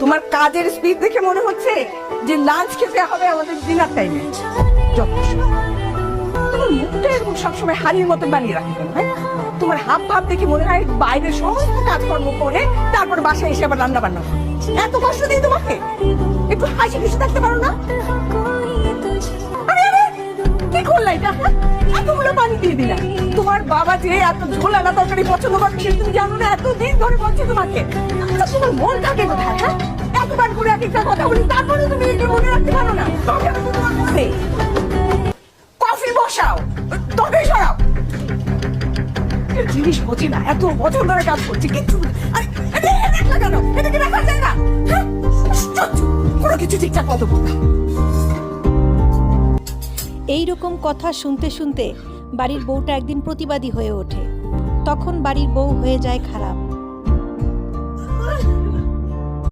তোমার কাজের স্পিড দেখে মনে হচ্ছে যে লাঞ্চ খেতে হবে আমাদের ডিনার টাইমে। তোমার মুখটা এরকম সবসময় হাড়ির মতো বানিয়ে রাখে কেন? হ্যাঁ, তোমার হাব ভাব দেখে মনে হয় বাইরের সমস্ত কাজকর্ম করে তারপর বাসায় এসে আবার রান্না বান্না করে। এত কষ্ট দিই তোমাকে, একটু হাসি খুশি থাকতে পারো না? আরে আরে, কি করলা এটা? এতগুলো পানি দিয়ে দিলা। তোমার বাবা যে এত ঝোলানা তরকারি পছন্দ করে সে তুমি জানো না? এতদিন ধরে বলছি তোমাকে। আচ্ছা, তোমার মন থাকে কোথায়? হ্যাঁ, এতবার করে এক একটা কথা বলি তারপরে তুমি এটা মনে রাখতে পারো না? তোমার মনে কফি বসাও, তবে সরাও। জিনিস বোঝে না, এত বছর ধরে কাজ করছে কিচ্ছু লাগানো, এটাকে রাখা যায় না। হ্যাঁ, কোনো কিছু ঠিকঠাক মতো বলতে। এইরকম কথা শুনতে শুনতে বাড়ির বউটা একদিন প্রতিবাদী হয়ে ওঠে। তখন বাড়ির বউ হয়ে যায় খারাপ।